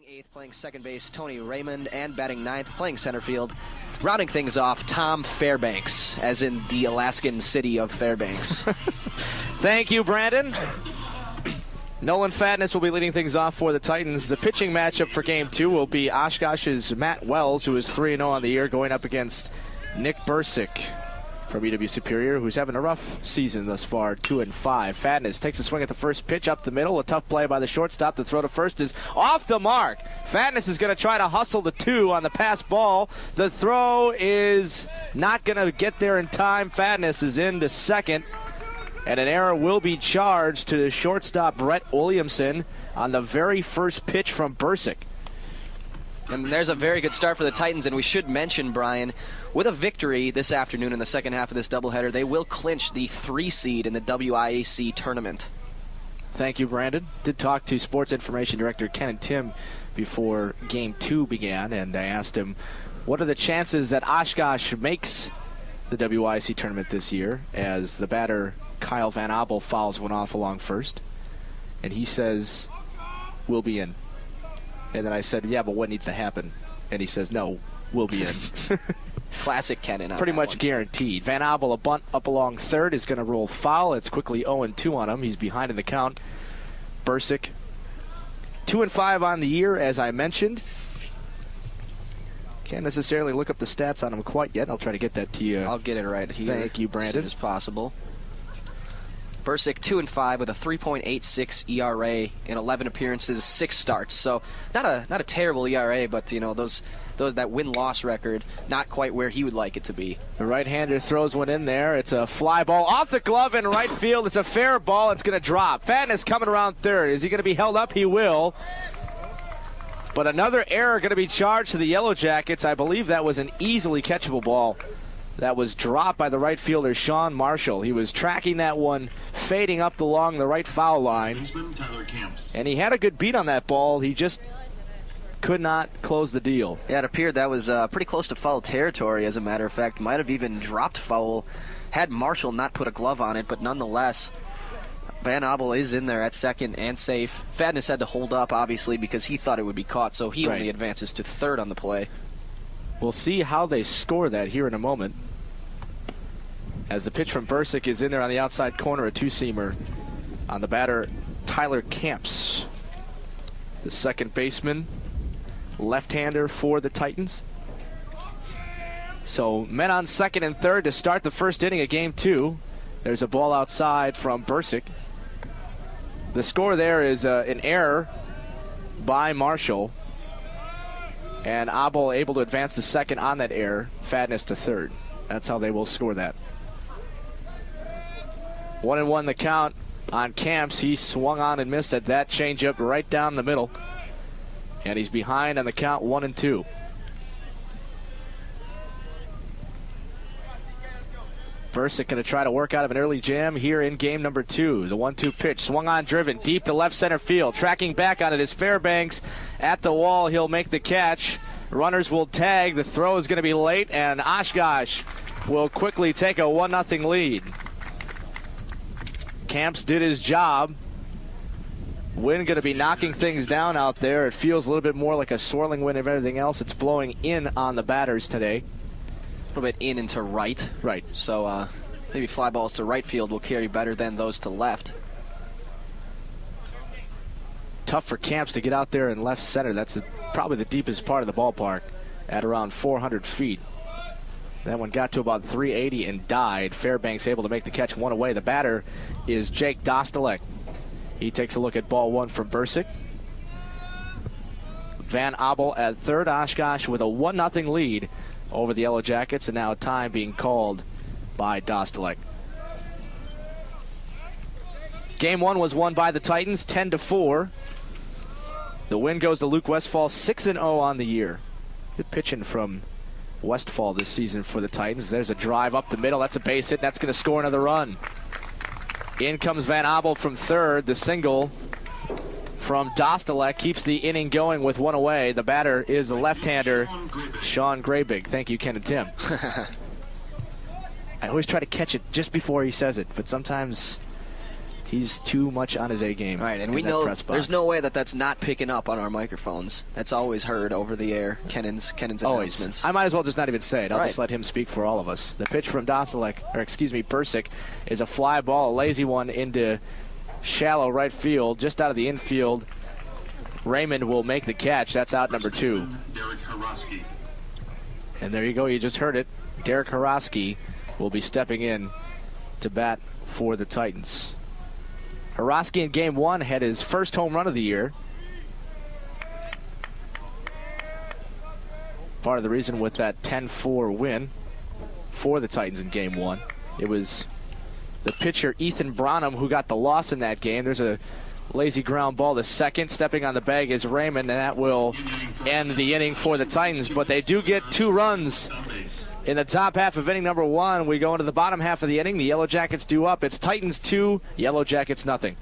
Batting eighth, playing second base, Tony Raymond, and batting ninth, playing center field. Rounding things off, Tom Fairbanks, as in the Alaskan city of Fairbanks. Thank you, Brandon. Nolan Fatness will be leading things off for the Titans. The pitching matchup for Game 2 will be Oshkosh's Matt Wells, who is 3-0 on the year, going up against Nick Bursick from EW Superior, who's having a rough season thus far, 2-5. Fatness takes a swing at the first pitch up the middle. A tough play by the shortstop. The throw to first is off the mark. Fatness is going to try to hustle the 2 on the pass ball. The throw is not going to get there in time. Fatness is in the second. And an error will be charged to the shortstop, Brett Williamson, on the very first pitch from Bursick. And there's a very good start for the Titans, and we should mention, Brian, with a victory this afternoon in the second half of this doubleheader, they will clinch the 3 seed in the WIAC tournament. Thank you, Brandon. Did talk to Sports Information Director Ken Tim before Game 2 began, and I asked him, what are the chances that Oshkosh makes the WIAC tournament this year, as the batter Kyle Van Abel fouls one off along first, and he says, we'll be in. And then I said, yeah, but what needs to happen? And he says, no, we'll be in. Classic Kenan. Pretty much guaranteed. Van Abel, a bunt up along third, is going to roll foul. It's quickly 0-2 on him. He's behind in the count. Bursick, 2-5 on the year, as I mentioned. Can't necessarily look up the stats on him quite yet. I'll try to get that to you. I'll get it right here. Thank you, Brandon. As soon as possible. Bursick 2-5 with a 3.86 ERA in 11 appearances, 6 starts. So not a terrible ERA, but you know that win-loss record not quite where he would like it to be. The right-hander throws one in there. It's a fly ball off the glove in right field. It's a fair ball. It's going to drop. Fatness coming around third. Is he going to be held up? He will. But another error going to be charged to the Yellow Jackets. I believe that was an easily catchable ball that was dropped by the right fielder, Sean Marshall. He was tracking that one, fading up along the right foul line. And he had a good beat on that ball. He just could not close the deal. Yeah, it appeared that was pretty close to foul territory, as a matter of fact. Might have even dropped foul had Marshall not put a glove on it, but nonetheless, Van Abel is in there at second and safe. Fatness had to hold up, obviously, because he thought it would be caught, so he only advances to third on the play. We'll see how they score that here in a moment. As the pitch from Bursick is in there on the outside corner, a 2-seamer on the batter, Tyler Camps, the second baseman, left-hander for the Titans. So men on second and third to start the first inning of Game 2. There's a ball outside from Bursick. The score there is an error by Marshall, and Abel able to advance to second on that error, Fatness to third. That's how they will score that. 1-1 the count on Camps. He swung on and missed at that changeup right down the middle. And he's behind on the count, 1-2. Bursick going to try to work out of an early jam here in game number 2. The 1-2 pitch, swung on, driven deep to left center field. Tracking back on it is Fairbanks at the wall. He'll make the catch. Runners will tag. The throw is going to be late, and Oshkosh will quickly take a 1-0 lead. Camps did his job. Wind going to be knocking things down out there. It feels a little bit more like a swirling wind of everything else. It's blowing in on the batters today. A little bit in into right. Right. So maybe fly balls to right field will carry better than those to left. Tough for Camps to get out there in left center. That's probably the deepest part of the ballpark at around 400 feet. That one got to about 380 and died. Fairbanks able to make the catch, one away. The batter is Jake Dostalek. He takes a look at ball one from Bursick. Van Abel at third. Oshkosh with a 1-0 lead over the Yellow Jackets, and now time being called by Dostalek. Game 1 was won by the Titans, 10-4. The win goes to Luke Westfall, 6-0 on the year. Good pitching from Westfall this season for the Titans. There's a drive up the middle. That's a base hit. That's going to score another run. In comes Van Abel from third. The single from Dostalek keeps the inning going with one away. The batter is the left-hander, Sean Graybig. Thank you, Ken and Tim. I always try to catch it just before he says it, but sometimes He's too much on his A game. Right, and we know there's no way that's not picking up on our microphones. That's always heard over the air. Kennan's announcements. I might as well just not even say it. I'll just let him speak for all of us. The pitch from Bursick is a fly ball, a lazy one into shallow right field, just out of the infield. Raymond will make the catch. That's out number 2. And there you go. You just heard it. Derek Horoski will be stepping in to bat for the Titans. Horoski in Game 1 had his first home run of the year. Part of the reason with that 10-4 win for the Titans in Game 1. It was the pitcher Ethan Branham who got the loss in that game. There's a lazy ground ball to second. Stepping on the bag is Raymond, and that will end the inning for the Titans. But they do get 2 runs in the top half of inning number 1. We go into the bottom half of the inning. The Yellow Jackets due up. It's Titans 2, Yellow Jackets nothing.